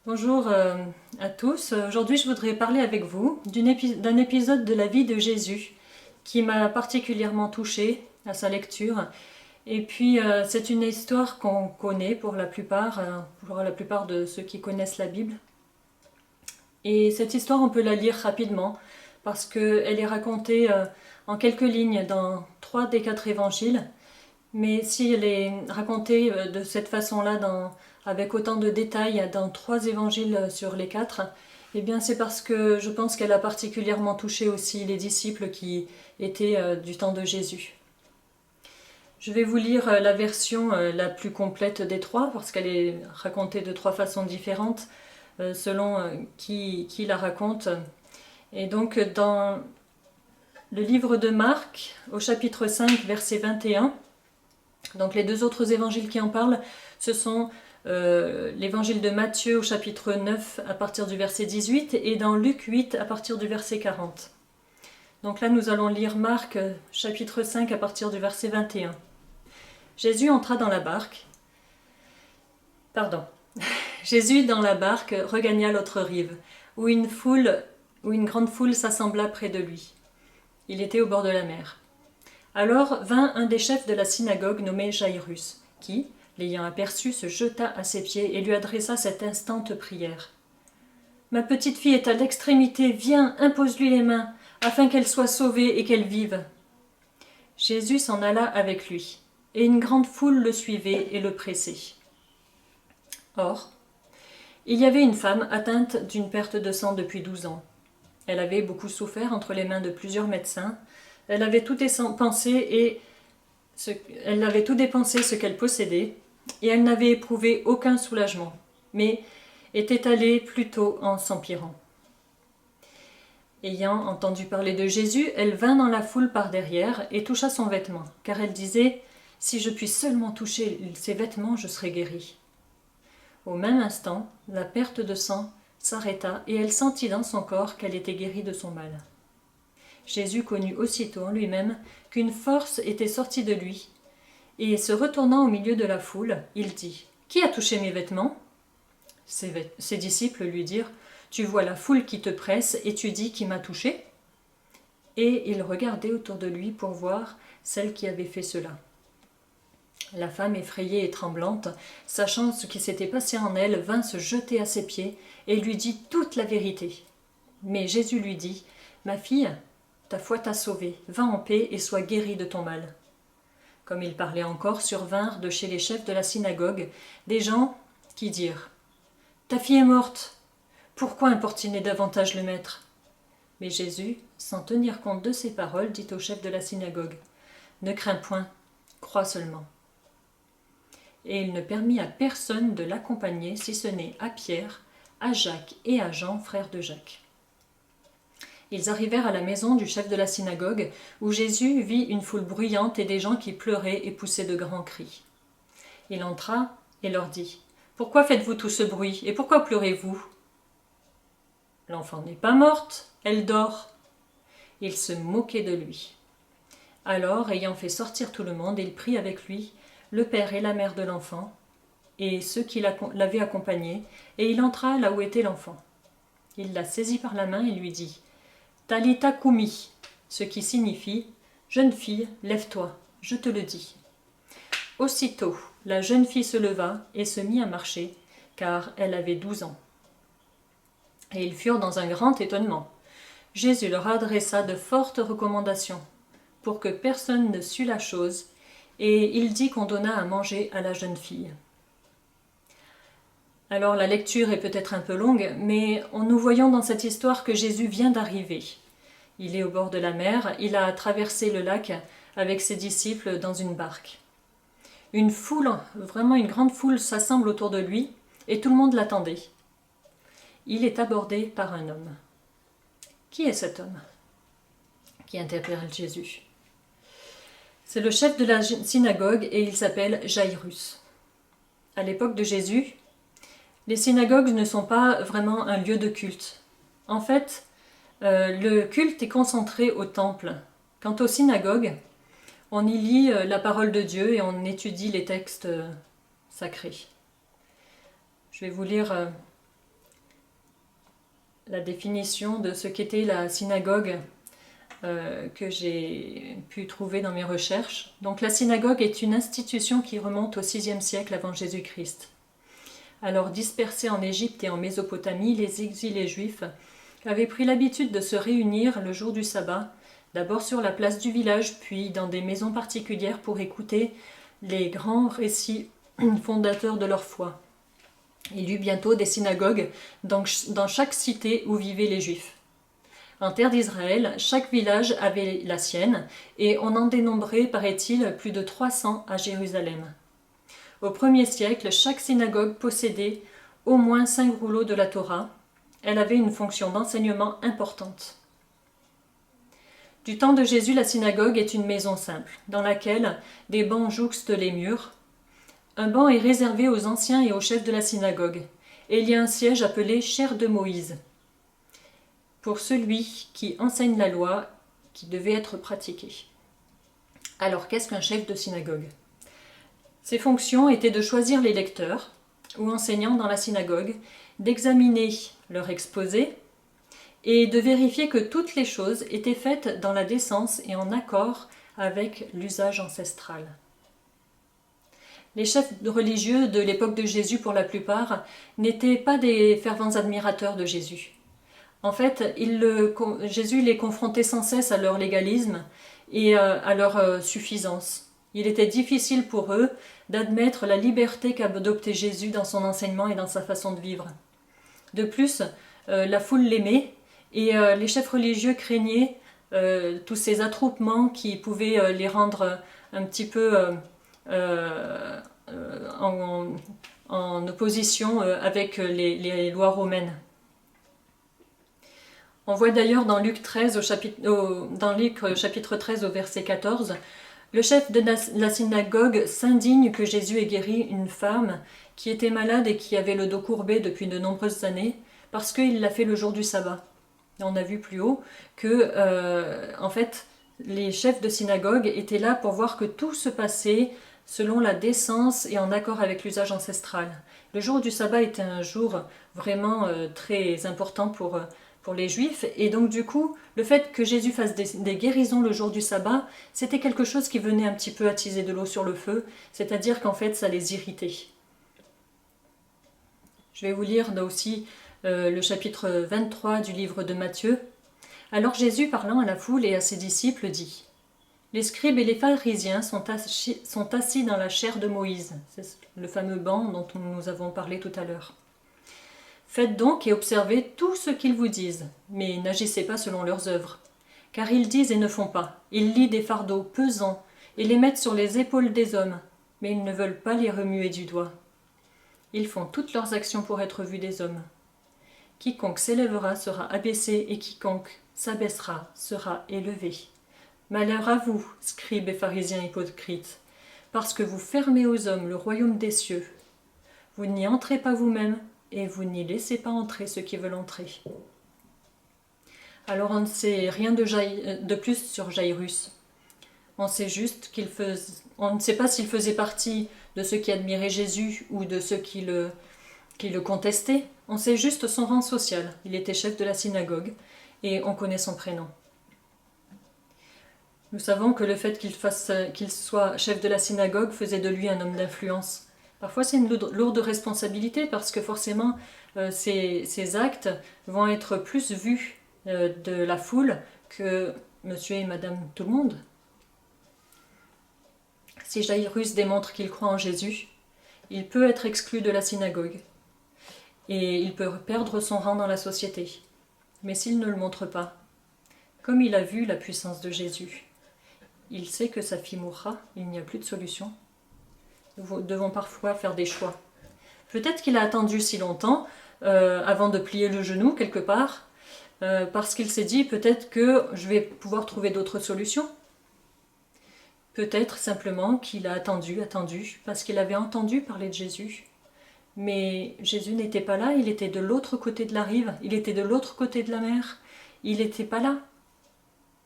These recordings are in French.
Bonjour à tous. Aujourd'hui, je voudrais parler avec vous d'un épisode de la vie de Jésus qui m'a particulièrement touchée à sa lecture. Et puis, c'est une histoire qu'on connaît pour la plupart de ceux qui connaissent la Bible. Et cette histoire, on peut la lire rapidement parce qu'elle est racontée en quelques lignes dans 3 des 4 évangiles. Mais si elle est racontée de cette façon-là, avec autant de détails dans 3 évangiles sur les 4, eh bien c'est parce que je pense qu'elle a particulièrement touché aussi les disciples qui étaient du temps de Jésus. Je vais vous lire la version la plus complète des 3, parce qu'elle est racontée de 3 façons différentes, selon qui la raconte. Et donc dans le livre de Marc, au chapitre 5, verset 21, donc les 2 autres évangiles qui en parlent, ce sont l'évangile de Matthieu au chapitre 9 à partir du verset 18 et dans Luc 8 à partir du verset 40. Donc là nous allons lire Marc chapitre 5 à partir du verset 21. Jésus entra dans la barque. Jésus dans la barque regagna l'autre rive, où une grande foule s'assembla près de lui. Il était au bord de la mer. Alors vint un des chefs de la synagogue nommé Jairus, qui, l'ayant aperçu, se jeta à ses pieds et lui adressa cette instante prière. « Ma petite fille est à l'extrémité, viens, impose-lui les mains, afin qu'elle soit sauvée et qu'elle vive. » Jésus s'en alla avec lui, et une grande foule le suivait et le pressait. Or, il y avait une femme atteinte d'une perte de sang depuis 12 ans. Elle avait beaucoup souffert entre les mains de plusieurs médecins. Elle avait tout dépensé ce qu'elle possédait, et elle n'avait éprouvé aucun soulagement, mais était allée plutôt en s'empirant. Ayant entendu parler de Jésus, elle vint dans la foule par derrière et toucha son vêtement, car elle disait « Si je puis seulement toucher ses vêtements, je serai guérie. » Au même instant, la perte de sang s'arrêta et elle sentit dans son corps qu'elle était guérie de son mal. Jésus connut aussitôt en lui-même qu'une force était sortie de lui, et se retournant au milieu de la foule, il dit « Qui a touché mes vêtements ?» Ses disciples lui dirent « Tu vois la foule qui te presse et tu dis qui m'a touché ?» Et il regardait autour de lui pour voir celle qui avait fait cela. La femme, effrayée et tremblante, sachant ce qui s'était passé en elle, vint se jeter à ses pieds et lui dit toute la vérité. Mais Jésus lui dit « Ma fille, ta foi t'a sauvée, va en paix et sois guérie de ton mal. » Comme il parlait encore, survinrent de chez les chefs de la synagogue des gens qui dirent « Ta fille est morte, pourquoi importuner davantage le maître ?» Mais Jésus, sans tenir compte de ces paroles, dit au chef de la synagogue « Ne crains point, crois seulement. » Et il ne permit à personne de l'accompagner, si ce n'est à Pierre, à Jacques et à Jean, frères de Jacques. Ils arrivèrent à la maison du chef de la synagogue, où Jésus vit une foule bruyante et des gens qui pleuraient et poussaient de grands cris. Il entra et leur dit « Pourquoi faites-vous tout ce bruit et pourquoi pleurez-vous » ? L'enfant n'est pas morte, elle dort. Ils se moquaient de lui. Alors, ayant fait sortir tout le monde, il prit avec lui le père et la mère de l'enfant, et ceux qui l'avaient accompagné, et il entra là où était l'enfant. Il la saisit par la main et lui dit « Talitha koumi », ce qui signifie « Jeune fille, lève-toi, je te le dis ». Aussitôt, la jeune fille se leva et se mit à marcher, car elle avait 12 ans. Et ils furent dans un grand étonnement. Jésus leur adressa de fortes recommandations, pour que personne ne sût la chose, et il dit qu'on donna à manger à la jeune fille. Alors la lecture est peut-être un peu longue, mais nous voyons dans cette histoire que Jésus vient d'arriver. Il est au bord de la mer, il a traversé le lac avec ses disciples dans une barque. Une foule, vraiment une grande foule, s'assemble autour de lui, et tout le monde l'attendait. Il est abordé par un homme. Qui est cet homme qui interpelle Jésus ? C'est le chef de la synagogue et il s'appelle Jairus. À l'époque de Jésus, les synagogues ne sont pas vraiment un lieu de culte. En fait, le culte est concentré au temple. Quant aux synagogues, on y lit la parole de Dieu et on étudie les textes sacrés. Je vais vous lire la définition de ce qu'était la synagogue que j'ai pu trouver dans mes recherches. Donc la synagogue est une institution qui remonte au VIe siècle avant Jésus-Christ. Alors dispersés en Égypte et en Mésopotamie, les exilés juifs avaient pris l'habitude de se réunir le jour du sabbat, d'abord sur la place du village, puis dans des maisons particulières pour écouter les grands récits fondateurs de leur foi. Il y eut bientôt des synagogues dans chaque cité où vivaient les Juifs. En terre d'Israël, chaque village avait la sienne, et on en dénombrait, paraît-il, plus de 300 à Jérusalem. Au 1er siècle, chaque synagogue possédait au moins 5 rouleaux de la Torah. Elle avait une fonction d'enseignement importante. Du temps de Jésus, la synagogue est une maison simple, dans laquelle des bancs jouxtent les murs. Un banc est réservé aux anciens et aux chefs de la synagogue, et il y a un siège appelé chaire de Moïse, pour celui qui enseigne la loi qui devait être pratiquée. Alors, qu'est-ce qu'un chef de synagogue ? Ses fonctions étaient de choisir les lecteurs ou enseignants dans la synagogue, d'examiner leur exposé et de vérifier que toutes les choses étaient faites dans la décence et en accord avec l'usage ancestral. Les chefs religieux de l'époque de Jésus, pour la plupart, n'étaient pas des fervents admirateurs de Jésus. En fait, Jésus les confrontait sans cesse à leur légalisme et à leur suffisance. Il était difficile pour eux d'admettre la liberté qu'adoptait Jésus dans son enseignement et dans sa façon de vivre. De plus, la foule l'aimait et les chefs religieux craignaient tous ces attroupements qui pouvaient les rendre un petit peu en opposition avec les lois romaines. On voit d'ailleurs dans Luc chapitre 13 au verset 14, le chef de la synagogue s'indigne que Jésus ait guéri une femme qui était malade et qui avait le dos courbé depuis de nombreuses années, parce qu'il l'a fait le jour du sabbat. Et on a vu plus haut que, en fait, les chefs de synagogue étaient là pour voir que tout se passait selon la décence et en accord avec l'usage ancestral. Le jour du sabbat était un jour vraiment très important pour les Juifs, et donc du coup, le fait que Jésus fasse des guérisons le jour du sabbat, c'était quelque chose qui venait un petit peu attiser de l'eau sur le feu, c'est-à-dire qu'en fait, ça les irritait. Je vais vous lire aussi le chapitre 23 du livre de Matthieu. Alors Jésus, parlant à la foule et à ses disciples, dit : Les scribes et les pharisiens sont assis dans la chaire de Moïse, c'est le fameux banc dont nous avons parlé tout à l'heure. Faites donc et observez tout ce qu'ils vous disent, mais n'agissez pas selon leurs œuvres. Car ils disent et ne font pas. Ils lient des fardeaux pesants et les mettent sur les épaules des hommes, mais ils ne veulent pas les remuer du doigt. Ils font toutes leurs actions pour être vus des hommes. Quiconque s'élèvera sera abaissé, et quiconque s'abaissera sera élevé. Malheur à vous, scribes et pharisiens hypocrites, parce que vous fermez aux hommes le royaume des cieux. Vous n'y entrez pas vous-même, et vous n'y laissez pas entrer ceux qui veulent entrer. Alors on ne sait rien de plus sur Jairus. On sait juste on ne sait pas s'il faisait partie de ceux qui admiraient Jésus ou de ceux qui le contestaient. On sait juste son rang social. Il était chef de la synagogue et on connaît son prénom. Nous savons que le fait qu'il soit chef de la synagogue faisait de lui un homme d'influence. Parfois, c'est une lourde responsabilité parce que forcément, ces actes vont être plus vus de la foule que monsieur et madame tout le monde. Si Jairus démontre qu'il croit en Jésus, il peut être exclu de la synagogue et il peut perdre son rang dans la société. Mais s'il ne le montre pas, comme il a vu la puissance de Jésus, il sait que sa fille mourra, il n'y a plus de solution. Nous devons parfois faire des choix. Peut-être qu'il a attendu si longtemps avant de plier le genou quelque part, parce qu'il s'est dit peut-être que je vais pouvoir trouver d'autres solutions. Peut-être simplement qu'il a attendu, parce qu'il avait entendu parler de Jésus. Mais Jésus n'était pas là, il était de l'autre côté de la rive, il était de l'autre côté de la mer, il n'était pas là.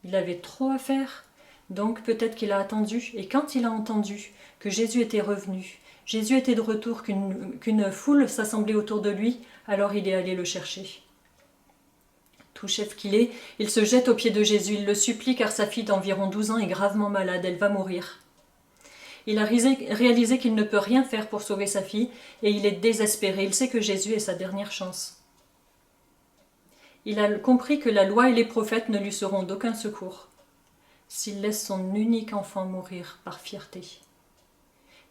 Il avait trop à faire. Donc peut-être qu'il a attendu, et quand il a entendu que Jésus était revenu, Jésus était de retour, qu'une foule s'assemblait autour de lui, alors il est allé le chercher. Tout chef qu'il est, il se jette aux pieds de Jésus, il le supplie car sa fille d'environ 12 ans est gravement malade, elle va mourir. Il a réalisé qu'il ne peut rien faire pour sauver sa fille et il est désespéré, il sait que Jésus est sa dernière chance. Il a compris que la loi et les prophètes ne lui seront d'aucun secours s'il laisse son unique enfant mourir par fierté.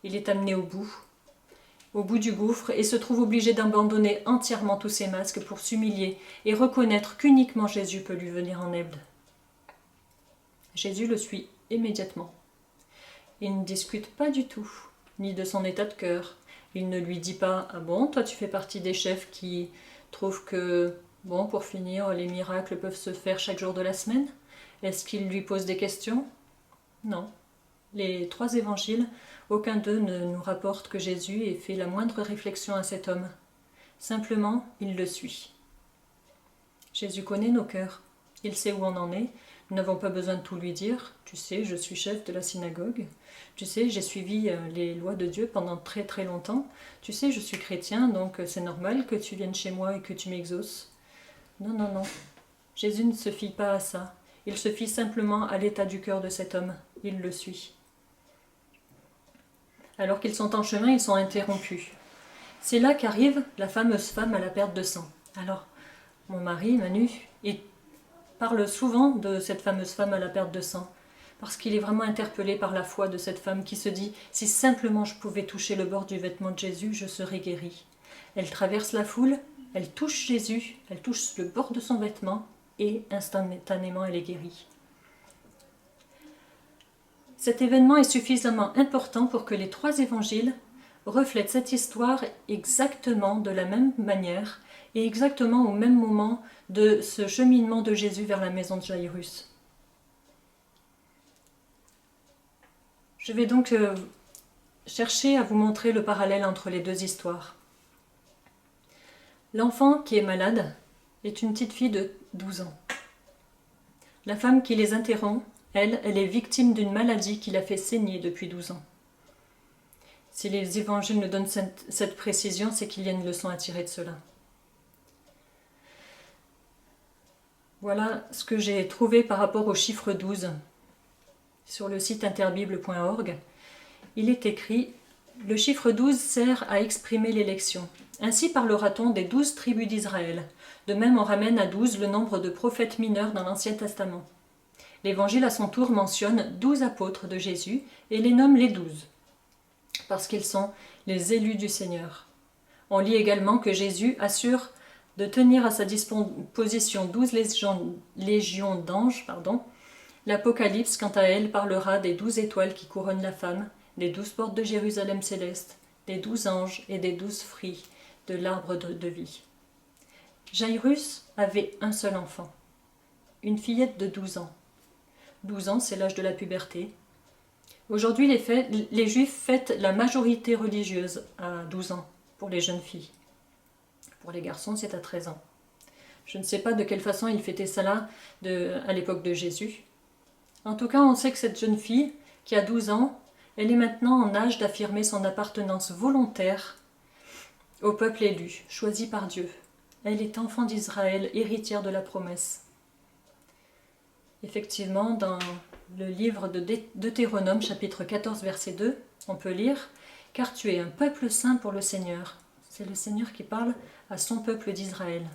Il est amené au bout du gouffre et se trouve obligé d'abandonner entièrement tous ses masques pour s'humilier et reconnaître qu'uniquement Jésus peut lui venir en aide. Jésus le suit immédiatement. Il ne discute pas du tout, ni de son état de cœur. Il ne lui dit pas « Ah bon, toi tu fais partie des chefs qui trouvent que, bon, pour finir, les miracles peuvent se faire chaque jour de la semaine ?» Est-ce qu'il lui pose des questions? Non. Les 3 évangiles, aucun d'eux ne nous rapporte que Jésus ait fait la moindre réflexion à cet homme. Simplement, il le suit. Jésus connaît nos cœurs. Il sait où on en est. Nous n'avons pas besoin de tout lui dire. Tu sais, je suis chef de la synagogue. Tu sais, j'ai suivi les lois de Dieu pendant très très longtemps. Tu sais, je suis chrétien, donc c'est normal que tu viennes chez moi et que tu m'exauces. Non, non, non. Jésus ne se fie pas à ça. Il se fie simplement à l'état du cœur de cet homme. Il le suit. Alors qu'ils sont en chemin, ils sont interrompus. C'est là qu'arrive la fameuse femme à la perte de sang. Alors, mon mari, Manu, il parle souvent de cette fameuse femme à la perte de sang, parce qu'il est vraiment interpellé par la foi de cette femme qui se dit « Si simplement je pouvais toucher le bord du vêtement de Jésus, je serais guérie. » Elle traverse la foule, elle touche Jésus, elle touche le bord de son vêtement, et instantanément elle est guérie. Cet événement est suffisamment important pour que les 3 évangiles reflètent cette histoire exactement de la même manière et exactement au même moment de ce cheminement de Jésus vers la maison de Jaïrus. Je vais donc chercher à vous montrer le parallèle entre les 2 histoires. L'enfant qui est malade est une petite fille de 12 ans. La femme qui les interrompt, elle est victime d'une maladie qui l'a fait saigner depuis 12 ans. Si les évangiles nous donnent cette précision, c'est qu'il y a une leçon à tirer de cela. Voilà ce que j'ai trouvé par rapport au chiffre 12. Sur le site interbible.org, il est écrit « Le chiffre 12 sert à exprimer l'élection. Ainsi parlera-t-on des 12 tribus d'Israël. De même, on ramène à 12 le nombre de prophètes mineurs dans l'Ancien Testament. L'Évangile, à son tour, mentionne 12 apôtres de Jésus et les nomme les 12, parce qu'ils sont les élus du Seigneur. On lit également que Jésus assure de tenir à sa disposition 12 légions d'anges. L'Apocalypse, quant à elle, parlera des 12 étoiles qui couronnent la femme, des 12 portes de Jérusalem céleste, des 12 anges et des 12 fruits de l'arbre de vie. Jaïrus avait un seul enfant, une fillette de 12 ans. 12 ans, c'est l'âge de la puberté. Aujourd'hui, les Juifs fêtent la majorité religieuse à 12 ans pour les jeunes filles. Pour les garçons, c'est à 13 ans. Je ne sais pas de quelle façon ils fêtaient ça là à l'époque de Jésus. En tout cas, on sait que cette jeune fille, qui a 12 ans, elle est maintenant en âge d'affirmer son appartenance volontaire au peuple élu, choisi par Dieu. Elle est enfant d'Israël, héritière de la promesse. Effectivement, dans le livre de Deutéronome, chapitre 14, verset 2, on peut lire « Car tu es un peuple saint pour le Seigneur ». C'est le Seigneur qui parle à son peuple d'Israël.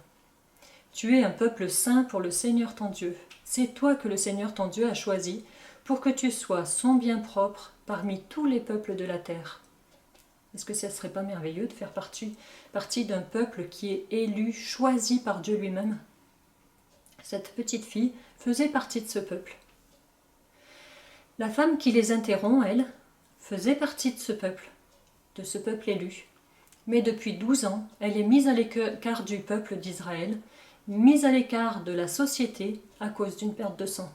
« Tu es un peuple saint pour le Seigneur ton Dieu. C'est toi que le Seigneur ton Dieu a choisi pour que tu sois son bien-propre parmi tous les peuples de la terre. » Est-ce que ça ne serait pas merveilleux de faire partie d'un peuple qui est élu, choisi par Dieu lui-même? Cette petite fille faisait partie de ce peuple. La femme qui les interrompt, elle, faisait partie de ce peuple élu. Mais depuis 12 ans, elle est mise à l'écart du peuple d'Israël, mise à l'écart de la société à cause d'une perte de sang.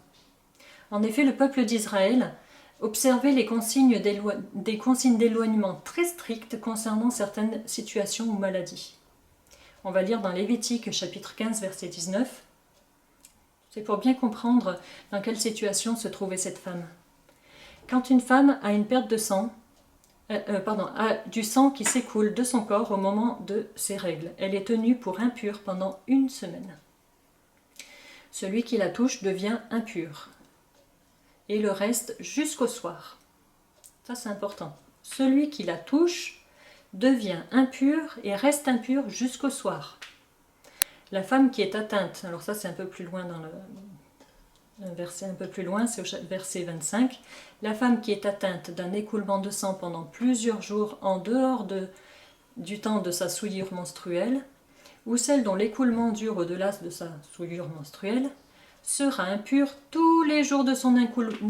En effet, le peuple d'Israël observait des consignes d'éloignement très strictes concernant certaines situations ou maladies. On va lire dans Lévitique chapitre 15 verset 19. C'est pour bien comprendre dans quelle situation se trouvait cette femme. Quand une femme a une perte de sang, a du sang qui s'écoule de son corps au moment de ses règles, elle est tenue pour impure pendant 1 semaine. Celui qui la touche devient impur. Et le reste jusqu'au soir. Ça, c'est important. Celui qui la touche devient impur et reste impur jusqu'au soir. La femme qui est atteinte, alors ça c'est un peu plus loin dans un verset un peu plus loin, c'est au verset 25. La femme qui est atteinte d'un écoulement de sang pendant plusieurs jours en dehors du temps de sa souillure menstruelle, ou celle dont l'écoulement dure au-delà de sa souillure menstruelle, sera impure tous les jours de son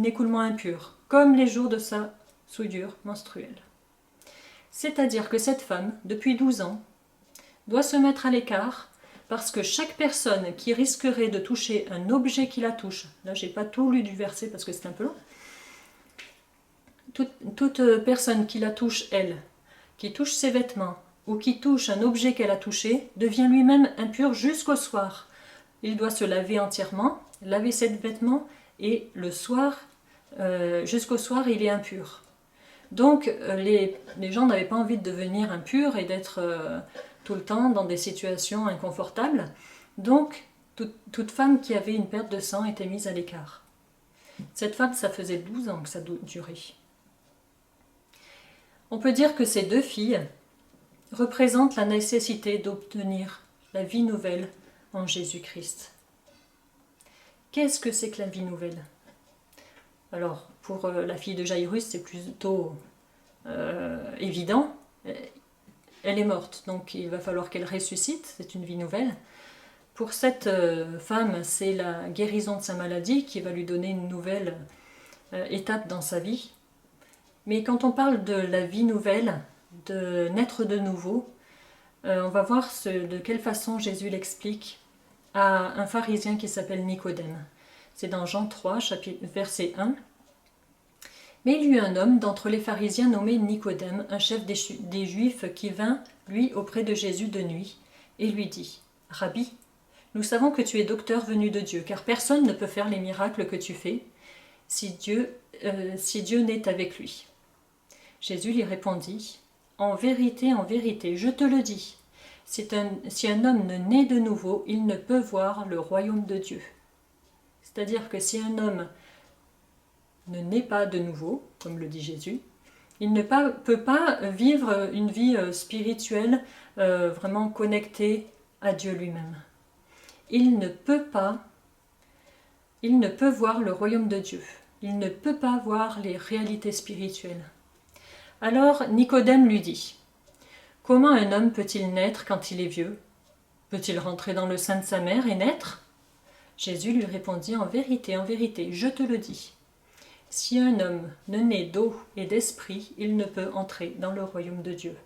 écoulement impur, comme les jours de sa souillure menstruelle. C'est-à-dire que cette femme, depuis 12 ans, doit se mettre à l'écart parce que chaque personne qui risquerait de toucher un objet qui la touche, là j'ai pas tout lu du verset parce que c'est un peu long, toute personne qui la touche, elle, qui touche ses vêtements ou qui touche un objet qu'elle a touché, devient lui-même impur jusqu'au soir. Il doit se laver entièrement, laver ses vêtements et le soir, jusqu'au soir, il est impur. Donc les gens n'avaient pas envie de devenir impurs et d'être tout le temps dans des situations inconfortables. Donc toute femme qui avait une perte de sang était mise à l'écart. Cette femme, ça faisait 12 ans que ça durait. On peut dire que ces deux filles représentent la nécessité d'obtenir la vie nouvelle en Jésus-Christ. Qu'est-ce que c'est que la vie nouvelle ? Alors, pour la fille de Jairus, c'est plutôt évident. Elle est morte, donc il va falloir qu'elle ressuscite, c'est une vie nouvelle. Pour cette femme, c'est la guérison de sa maladie qui va lui donner une nouvelle étape dans sa vie. Mais quand on parle de la vie nouvelle, de naître de nouveau, on va voir de quelle façon Jésus l'explique à un pharisien qui s'appelle Nicodème. C'est dans Jean 3, verset 1. Mais il y eut un homme d'entre les pharisiens nommé Nicodème, un chef des Juifs, qui vint, lui, auprès de Jésus de nuit, et lui dit : « Rabbi, nous savons que tu es docteur venu de Dieu, car personne ne peut faire les miracles que tu fais si Dieu n'est avec lui. » Jésus lui répondit : « En vérité, je te le dis, si un homme ne naît de nouveau, il ne peut voir le royaume de Dieu. » C'est-à-dire que si un homme ne naît pas de nouveau, comme le dit Jésus, il ne peut pas vivre une vie spirituelle vraiment connectée à Dieu lui-même. Il ne peut voir le royaume de Dieu. Il ne peut pas voir les réalités spirituelles. Alors Nicodème lui dit : « Comment un homme peut-il naître quand il est vieux ? Peut-il rentrer dans le sein de sa mère et naître ? » Jésus lui répondit : « En vérité, je te le dis. Si un homme ne naît d'eau et d'esprit, il ne peut entrer dans le royaume de Dieu. »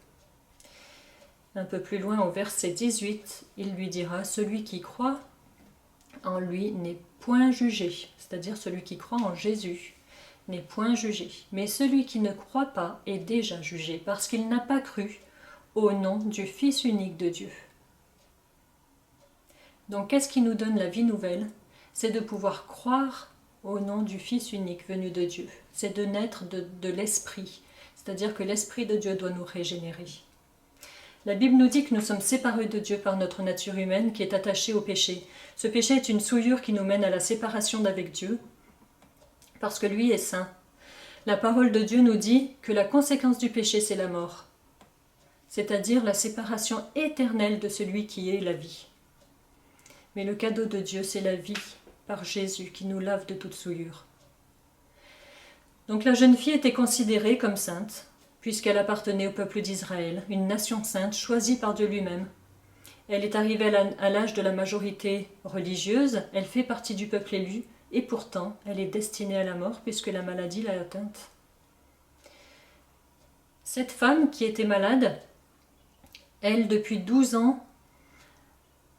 Un peu plus loin, au verset 18, il lui dira : « Celui qui croit en lui n'est point jugé. » C'est-à-dire celui qui croit en Jésus n'est point jugé. Mais celui qui ne croit pas est déjà jugé, parce qu'il n'a pas cru au nom du Fils unique de Dieu. Donc qu'est-ce qui nous donne la vie nouvelle ? C'est de pouvoir croire au nom du Fils unique venu de Dieu. C'est de naître de l'Esprit, c'est-à-dire que l'Esprit de Dieu doit nous régénérer. La Bible nous dit que nous sommes séparés de Dieu par notre nature humaine qui est attachée au péché. Ce péché est une souillure qui nous mène à la séparation d'avec Dieu, parce que lui est saint. La parole de Dieu nous dit que la conséquence du péché, c'est la mort, c'est-à-dire la séparation éternelle de celui qui est la vie. Mais le cadeau de Dieu, c'est la vie par Jésus qui nous lave de toute souillure. Donc la jeune fille était considérée comme sainte, puisqu'elle appartenait au peuple d'Israël, une nation sainte choisie par Dieu lui-même. Elle est arrivée à l'âge de la majorité religieuse, elle fait partie du peuple élu, et pourtant elle est destinée à la mort puisque la maladie l'a atteinte. Cette femme qui était malade, elle, depuis 12 ans,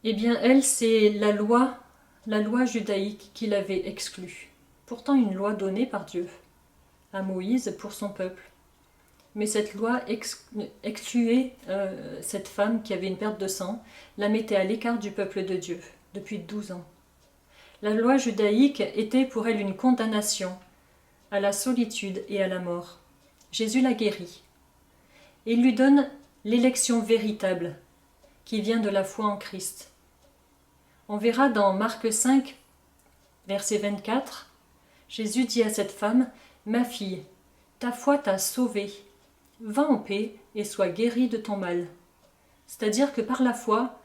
eh bien, elle, c'est la loi judaïque qui l'avait exclue. Pourtant, une loi donnée par Dieu à Moïse pour son peuple. Mais cette loi excluait cette femme qui avait une perte de sang, la mettait à l'écart du peuple de Dieu depuis 12 ans. La loi judaïque était pour elle une condamnation à la solitude et à la mort. Jésus la guérit. Et il lui donne l'élection véritable qui vient de la foi en Christ. On verra dans Marc 5, Verset 24, Jésus dit à cette femme, « Ma fille, ta foi t'a sauvée. Va en paix et sois guérie de ton mal. » C'est-à-dire que par la foi,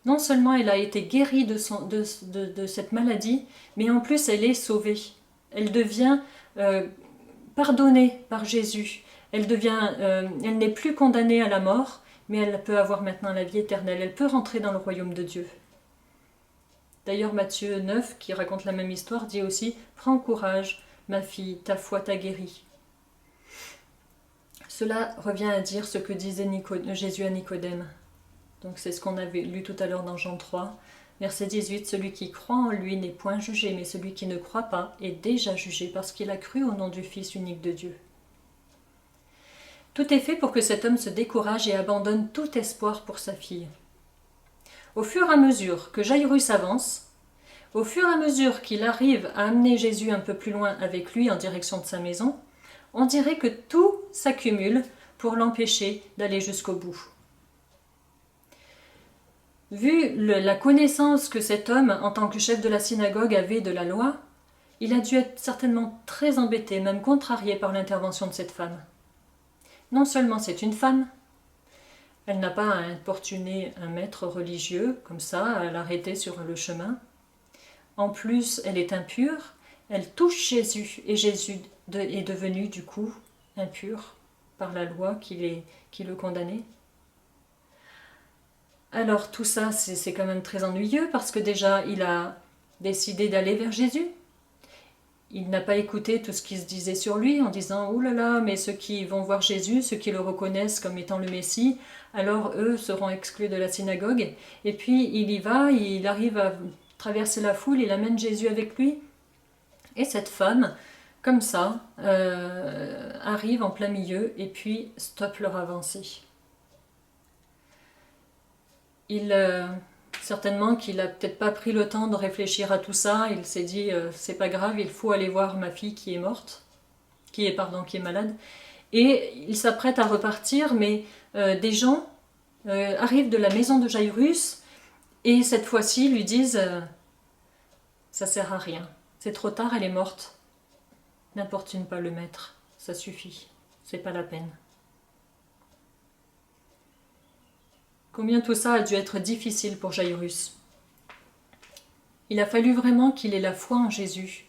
non seulement elle a été guérie de cette maladie, mais en plus elle est sauvée. Elle devient pardonnée par Jésus. Elle n'est plus condamnée à la mort, mais elle peut avoir maintenant la vie éternelle. Elle peut rentrer dans le royaume de Dieu. D'ailleurs, Matthieu 9, qui raconte la même histoire, dit aussi « Prends courage, ma fille, ta foi t'a guérie. » Cela revient à dire ce que disait Jésus à Nicodème. Donc c'est ce qu'on avait lu tout à l'heure dans Jean 3, verset 18. « Celui qui croit en lui n'est point jugé, mais celui qui ne croit pas est déjà jugé parce qu'il a cru au nom du Fils unique de Dieu. » Tout est fait pour que cet homme se décourage et abandonne tout espoir pour sa fille. Au fur et à mesure que Jaïrus avance, au fur et à mesure qu'il arrive à amener Jésus un peu plus loin avec lui en direction de sa maison, on dirait que tout s'accumule pour l'empêcher d'aller jusqu'au bout. Vu la connaissance que cet homme, en tant que chef de la synagogue, avait de la loi, il a dû être certainement très embêté, même contrarié par l'intervention de cette femme. Non seulement c'est une femme, elle n'a pas à importuner un maître religieux, comme ça, à l'arrêter sur le chemin. En plus, elle est impure, elle touche Jésus, et Jésus est devenu, du coup, impur par la loi qui le condamnait. Alors tout ça, c'est quand même très ennuyeux, parce que déjà, il a décidé d'aller vers Jésus. Il n'a pas écouté tout ce qui se disait sur lui en disant « Ouh là là, mais ceux qui vont voir Jésus, ceux qui le reconnaissent comme étant le Messie, alors eux seront exclus de la synagogue. » Et puis il y va, il arrive à traverser la foule, il amène Jésus avec lui. Et cette femme, comme ça, arrive en plein milieu et puis stoppe leur avancée. Certainement qu'il n'a peut-être pas pris le temps de réfléchir à tout ça. Il s'est dit c'est pas grave, il faut aller voir ma fille qui est morte, qui est malade. Et il s'apprête à repartir, mais des gens arrivent de la maison de Jaïrus et cette fois-ci lui disent ça sert à rien, c'est trop tard, elle est morte. N'importune pas le maître, ça suffit, c'est pas la peine. Combien tout ça a dû être difficile pour Jaïrus. Il a fallu vraiment qu'il ait la foi en Jésus.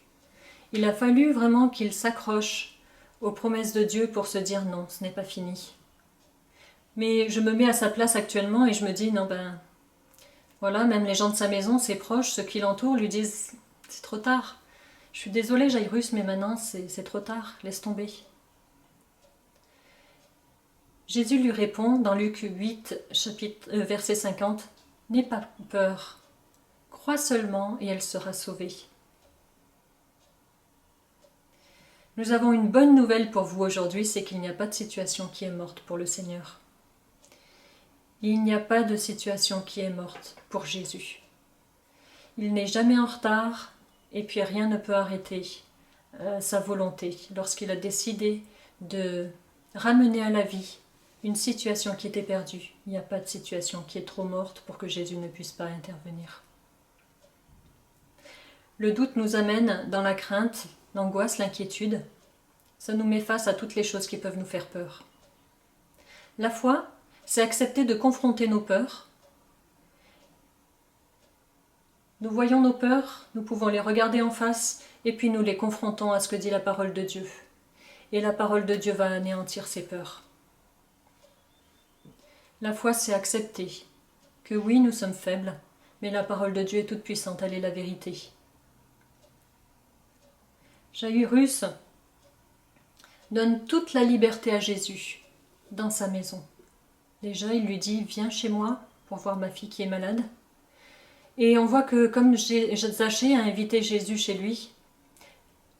Il a fallu vraiment qu'il s'accroche aux promesses de Dieu pour se dire non, ce n'est pas fini. Mais je me mets à sa place actuellement et je me dis non voilà, même les gens de sa maison, ses proches, ceux qui l'entourent lui disent c'est trop tard. Je suis désolée Jaïrus, mais maintenant c'est trop tard, laisse tomber. Jésus lui répond dans Luc 8, verset 50, « N'aie pas peur, crois seulement et elle sera sauvée. » Nous avons une bonne nouvelle pour vous aujourd'hui, c'est qu'il n'y a pas de situation qui est morte pour le Seigneur. Il n'y a pas de situation qui est morte pour Jésus. Il n'est jamais en retard et puis rien ne peut arrêter sa volonté lorsqu'il a décidé de ramener à la vie une situation qui était perdue. Il n'y a pas de situation qui est trop morte pour que Jésus ne puisse pas intervenir. Le doute nous amène dans la crainte, l'angoisse, l'inquiétude. Ça nous met face à toutes les choses qui peuvent nous faire peur. La foi, c'est accepter de confronter nos peurs. Nous voyons nos peurs, nous pouvons les regarder en face et puis nous les confrontons à ce que dit la parole de Dieu. Et la parole de Dieu va anéantir ces peurs. La foi, c'est accepter que oui, nous sommes faibles, mais la parole de Dieu est toute puissante, elle est la vérité. Jaïrus donne toute la liberté à Jésus dans sa maison. Déjà, il lui dit « Viens chez moi pour voir ma fille qui est malade ». Et on voit que comme Zachée a invité Jésus chez lui,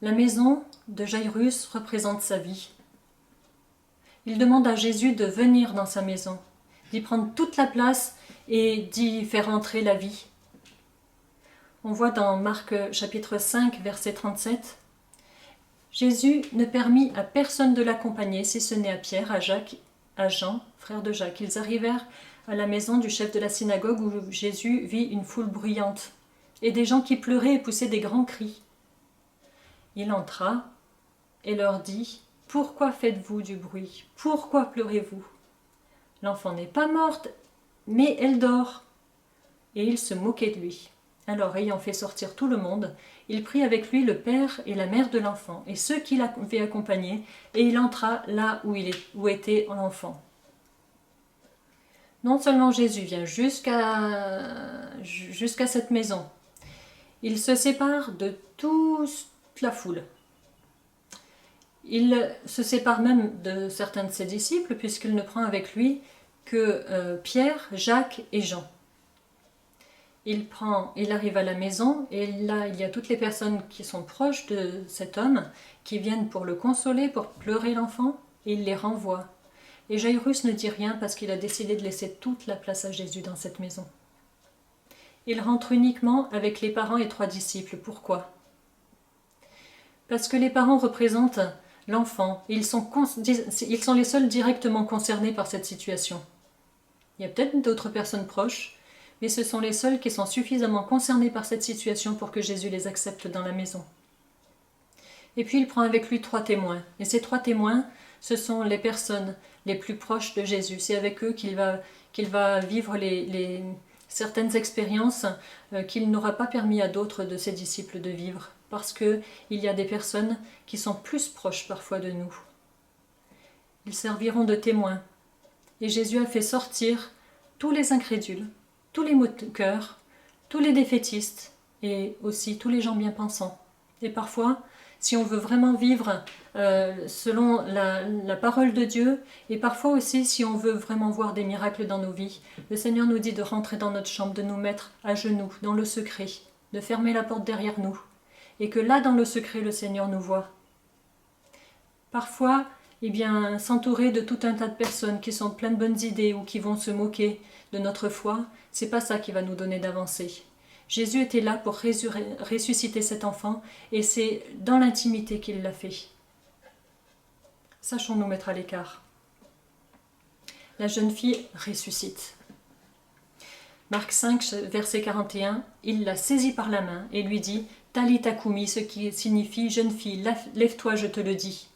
la maison de Jaïrus représente sa vie. Il demande à Jésus de venir dans sa maison, d'y prendre toute la place et d'y faire entrer la vie. On voit dans Marc chapitre 5, verset 37, « Jésus ne permit à personne de l'accompagner, si ce n'est à Pierre, à Jacques, à Jean, frère de Jacques. Ils arrivèrent à la maison du chef de la synagogue où Jésus vit une foule bruyante. et des gens qui pleuraient et poussaient des grands cris. Il entra et leur dit « Pourquoi faites-vous du bruit? Pourquoi pleurez-vous? L'enfant n'est pas morte, mais elle dort. » Et il se moquait de lui. Alors, ayant fait sortir tout le monde, il prit avec lui le père et la mère de l'enfant, et ceux qui l'avaient accompagné, et il entra là où était l'enfant. Non seulement Jésus vient jusqu'à cette maison, il se sépare de toute la foule. Il se sépare même de certains de ses disciples, puisqu'il ne prend avec lui que Pierre, Jacques et Jean. Il arrive à la maison et là il y a toutes les personnes qui sont proches de cet homme qui viennent pour le consoler, pour pleurer l'enfant, et il les renvoie. Et Jairus ne dit rien parce qu'il a décidé de laisser toute la place à Jésus dans cette maison. Il rentre uniquement avec les parents et 3 disciples. Pourquoi? Parce que les parents représentent l'enfant. Ils sont les seuls directement concernés par cette situation. Il y a peut-être d'autres personnes proches, mais ce sont les seuls qui sont suffisamment concernés par cette situation pour que Jésus les accepte dans la maison. Et puis il prend avec lui 3 témoins. Et ces 3 témoins, ce sont les personnes les plus proches de Jésus. C'est avec eux qu'il va vivre certaines expériences qu'il n'aura pas permis à d'autres de ses disciples de vivre. Parce qu'il y a des personnes qui sont plus proches parfois de nous. Ils serviront de témoins. Et Jésus a fait sortir tous les incrédules, tous les maux de cœur, tous les défaitistes et aussi tous les gens bien pensants. Et parfois, si on veut vraiment vivre selon la parole de Dieu, et parfois aussi si on veut vraiment voir des miracles dans nos vies, le Seigneur nous dit de rentrer dans notre chambre, de nous mettre à genoux, dans le secret, de fermer la porte derrière nous, et que là, dans le secret, le Seigneur nous voit. Parfois, s'entourer de tout un tas de personnes qui sont pleines de bonnes idées ou qui vont se moquer de notre foi, c'est pas ça qui va nous donner d'avancer. Jésus était là pour ressusciter cet enfant et c'est dans l'intimité qu'il l'a fait. Sachons nous mettre à l'écart. La jeune fille ressuscite. Marc 5, verset 41, il la saisit par la main et lui dit « Talitha koumi », ce qui signifie « Jeune fille, lève-toi, je te le dis ».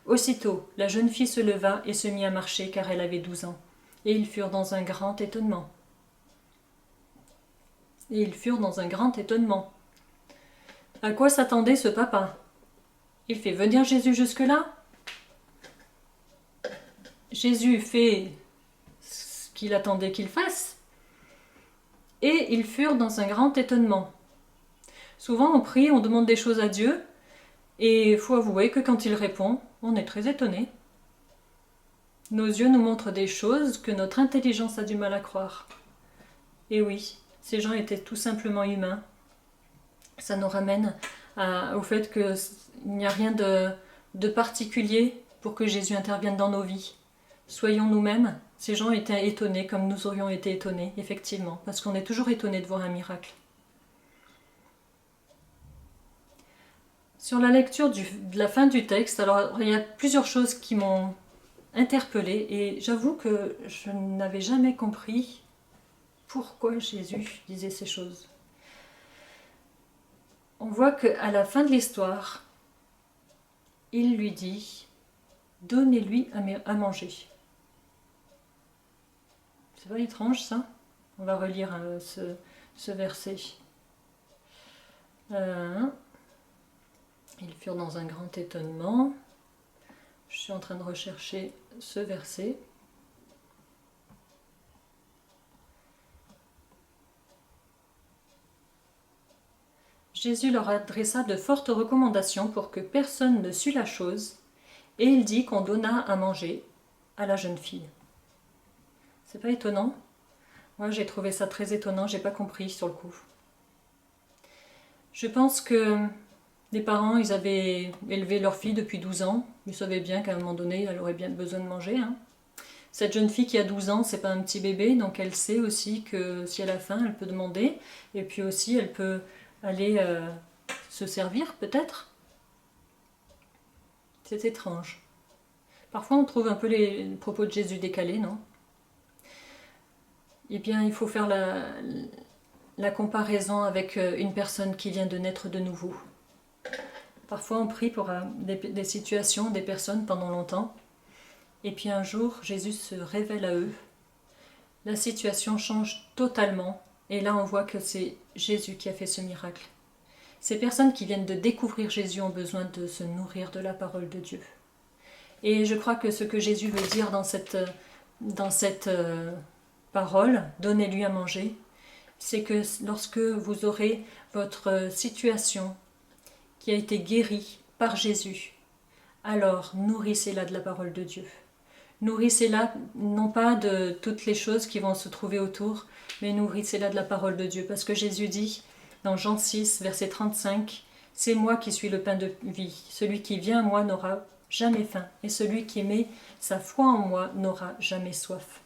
Aussitôt, la jeune fille se leva et se mit à marcher car elle avait 12 ans. Et ils furent dans un grand étonnement. À quoi s'attendait ce papa? Il fait venir Jésus jusque-là? Jésus fait ce qu'il attendait qu'il fasse. Et ils furent dans un grand étonnement. Souvent on prie, on demande des choses à Dieu, et il faut avouer que quand il répond, on est très étonné. Nos yeux nous montrent des choses que notre intelligence a du mal à croire. Et oui, ces gens étaient tout simplement humains. Ça nous ramène au fait qu'il n'y a rien de particulier pour que Jésus intervienne dans nos vies. Soyons nous-mêmes. Ces gens étaient étonnés comme nous aurions été étonnés, effectivement, parce qu'on est toujours étonné de voir un miracle. Sur la lecture de la fin du texte, alors il y a plusieurs choses qui m'ont interpellée et j'avoue que je n'avais jamais compris pourquoi Jésus disait ces choses. On voit qu'à la fin de l'histoire, il lui dit « Donnez-lui à manger ». C'est pas étrange ça? On va relire ce verset. Ils furent dans un grand étonnement. Je suis en train de rechercher ce verset. Jésus leur adressa de fortes recommandations pour que personne ne sût la chose, et il dit qu'on donna à manger à la jeune fille. C'est pas étonnant? Moi j'ai trouvé ça très étonnant, j'ai pas compris sur le coup. Je pense que les parents, ils avaient élevé leur fille depuis 12 ans. Ils savaient bien qu'à un moment donné, elle aurait bien besoin de manger. Cette jeune fille qui a 12 ans, c'est pas un petit bébé, donc elle sait aussi que si elle a faim, elle peut demander. Et puis aussi, elle peut aller se servir, peut-être. C'est étrange. Parfois, on trouve un peu les propos de Jésus décalés, non? Eh bien, il faut faire la comparaison avec une personne qui vient de naître de nouveau. Parfois on prie pour des situations, des personnes pendant longtemps, et puis un jour Jésus se révèle à eux. La situation change totalement, et là on voit que c'est Jésus qui a fait ce miracle. Ces personnes qui viennent de découvrir Jésus ont besoin de se nourrir de la parole de Dieu. Et je crois que ce que Jésus veut dire dans cette parole, donnez-lui à manger, c'est que lorsque vous aurez votre situation qui a été guérie par Jésus, alors nourrissez-la de la parole de Dieu. Nourrissez-la non pas de toutes les choses qui vont se trouver autour, mais nourrissez-la de la parole de Dieu. Parce que Jésus dit dans Jean 6, verset 35, « C'est moi qui suis le pain de vie. Celui qui vient à moi n'aura jamais faim, et celui qui met sa foi en moi n'aura jamais soif. »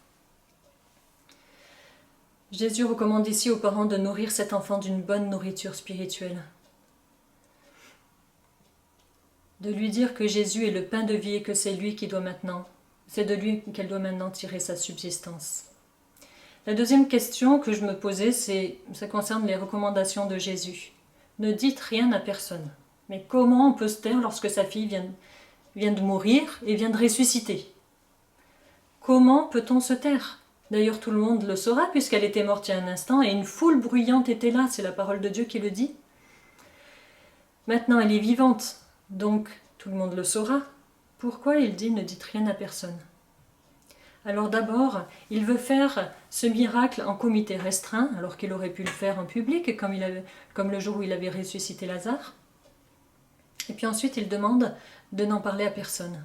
Jésus recommande ici aux parents de nourrir cet enfant d'une bonne nourriture spirituelle. De lui dire que Jésus est le pain de vie et que c'est de lui qu'elle doit maintenant tirer sa subsistance. La deuxième question que je me posais, ça concerne les recommandations de Jésus. Ne dites rien à personne. Mais comment on peut se taire lorsque sa fille vient de mourir et vient de ressusciter? Comment peut-on se taire? D'ailleurs, tout le monde le saura puisqu'elle était morte il y a un instant et une foule bruyante était là, c'est la parole de Dieu qui le dit. Maintenant, elle est vivante, donc tout le monde le saura. Pourquoi il dit ne dites rien à personne? Alors d'abord, il veut faire ce miracle en comité restreint, alors qu'il aurait pu le faire en public, comme le jour où il avait ressuscité Lazare. Et puis ensuite, il demande de n'en parler à personne.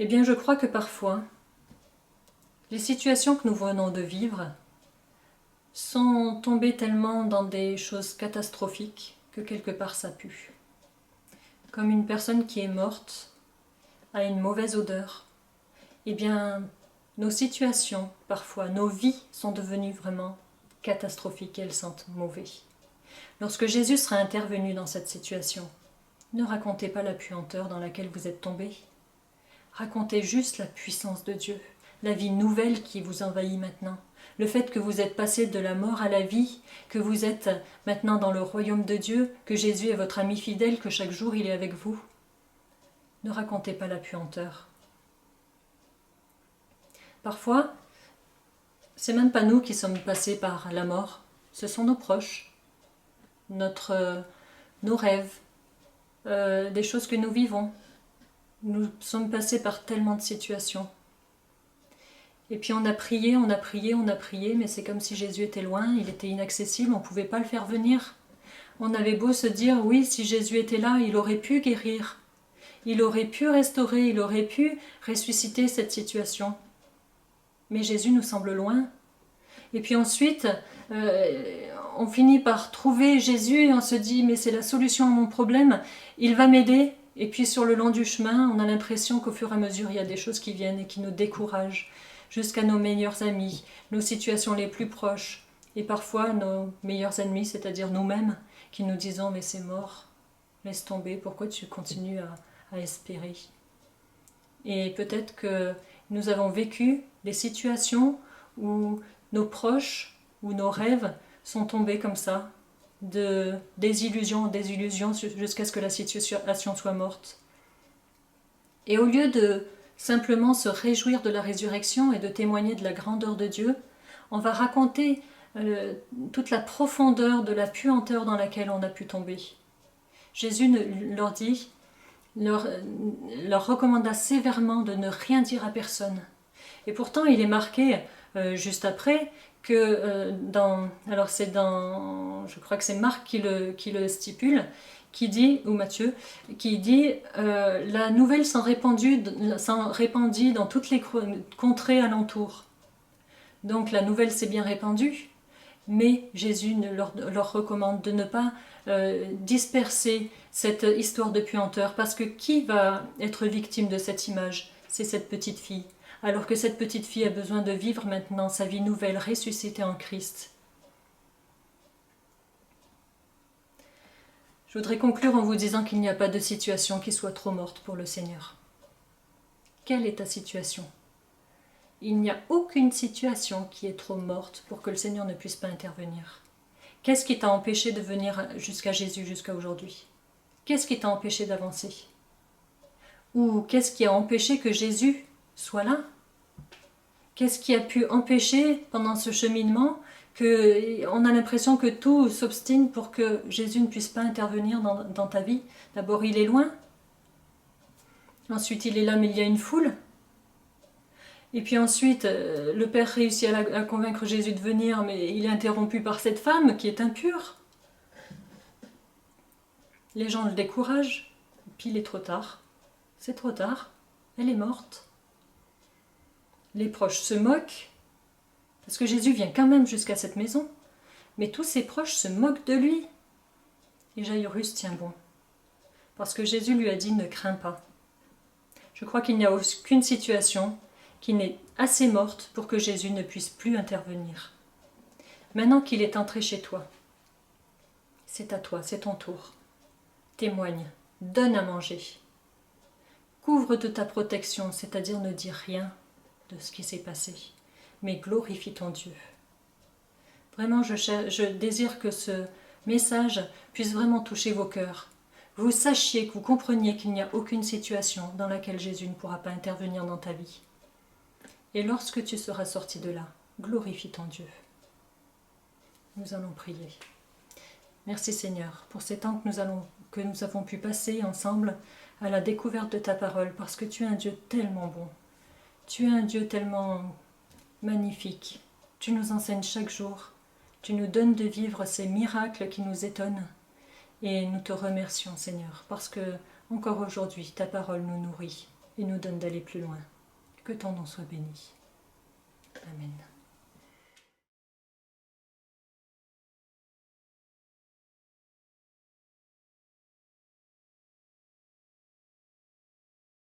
Eh bien, je crois que parfois, les situations que nous venons de vivre sont tombées tellement dans des choses catastrophiques que quelque part ça pue. Comme une personne qui est morte a une mauvaise odeur, eh bien, nos situations, parfois, nos vies sont devenues vraiment catastrophiques et elles sentent mauvais. Lorsque Jésus sera intervenu dans cette situation, ne racontez pas la puanteur dans laquelle vous êtes tombés. Racontez juste la puissance de Dieu, la vie nouvelle qui vous envahit maintenant, le fait que vous êtes passé de la mort à la vie, que vous êtes maintenant dans le royaume de Dieu, que Jésus est votre ami fidèle, que chaque jour il est avec vous. Ne racontez pas la puanteur. Parfois, c'est même pas nous qui sommes passés par la mort, ce sont nos proches, nos rêves, des choses que nous vivons. Nous sommes passés par tellement de situations. Et puis on a prié, mais c'est comme si Jésus était loin, il était inaccessible, on ne pouvait pas le faire venir. On avait beau se dire, oui, si Jésus était là, il aurait pu guérir, il aurait pu restaurer, il aurait pu ressusciter cette situation. Mais Jésus nous semble loin. Et puis ensuite, on finit par trouver Jésus et on se dit, mais c'est la solution à mon problème, il va m'aider. Et puis sur le long du chemin, on a l'impression qu'au fur et à mesure, il y a des choses qui viennent et qui nous découragent, jusqu'à nos meilleurs amis, nos situations les plus proches, et parfois nos meilleurs ennemis, c'est-à-dire nous-mêmes, qui nous disons, mais c'est mort, laisse tomber, pourquoi tu continues à espérer? Et peut-être que nous avons vécu des situations où nos proches ou nos rêves sont tombés comme ça, de désillusion en désillusion jusqu'à ce que la situation soit morte. Et au lieu de simplement se réjouir de la résurrection et de témoigner de la grandeur de Dieu, on va raconter toute la profondeur de la puanteur dans laquelle on a pu tomber. Jésus leur recommanda sévèrement de ne rien dire à personne. Et pourtant, il est marqué juste après que je crois que c'est Marc qui le stipule, qui dit, ou Matthieu, qui dit la nouvelle s'en répandit dans toutes les contrées alentours. Donc la nouvelle s'est bien répandue, mais Jésus leur recommande de ne pas disperser cette histoire de puanteur, parce que qui va être victime de cette image? C'est cette petite fille. Alors que cette petite fille a besoin de vivre maintenant sa vie nouvelle, ressuscitée en Christ. Je voudrais conclure en vous disant qu'il n'y a pas de situation qui soit trop morte pour le Seigneur. Quelle est ta situation? il n'y a aucune situation qui est trop morte pour que le Seigneur ne puisse pas intervenir. Qu'est-ce qui t'a empêché de venir jusqu'à Jésus jusqu'à aujourd'hui? Qu'est-ce qui t'a empêché d'avancer? Ou qu'est-ce qui a empêché que Jésus soit là? Qu'est-ce qui a pu empêcher pendant ce cheminement qu'on a l'impression que tout s'obstine pour que Jésus ne puisse pas intervenir dans ta vie? D'abord, il est loin. Ensuite, il est là, mais il y a une foule. Et puis ensuite, le Père réussit à convaincre Jésus de venir, mais il est interrompu par cette femme qui est impure. Les gens le découragent, puis il est trop tard. C'est trop tard, elle est morte. Les proches se moquent, parce que Jésus vient quand même jusqu'à cette maison, mais tous ses proches se moquent de lui. Et Jaïrus tient bon, parce que Jésus lui a dit « ne crains pas ». Je crois qu'il n'y a aucune situation qui n'est assez morte pour que Jésus ne puisse plus intervenir. Maintenant qu'il est entré chez toi, c'est à toi, c'est ton tour. Témoigne, donne à manger. Couvre de ta protection, c'est-à-dire ne dis rien de ce qui s'est passé, mais glorifie ton Dieu. Vraiment, je désire que ce message puisse vraiment toucher vos cœurs. Vous sachiez, que vous compreniez qu'il n'y a aucune situation dans laquelle Jésus ne pourra pas intervenir dans ta vie. Et lorsque tu seras sorti de là, glorifie ton Dieu. Nous allons prier. Merci Seigneur pour ces temps que nous avons pu passer ensemble à la découverte de ta parole, parce que tu es un Dieu tellement bon. Tu es un Dieu tellement magnifique. Tu nous enseignes chaque jour. Tu nous donnes de vivre ces miracles qui nous étonnent. Et nous te remercions Seigneur, parce que encore aujourd'hui ta parole nous nourrit et nous donne d'aller plus loin. Que ton nom soit béni. Amen.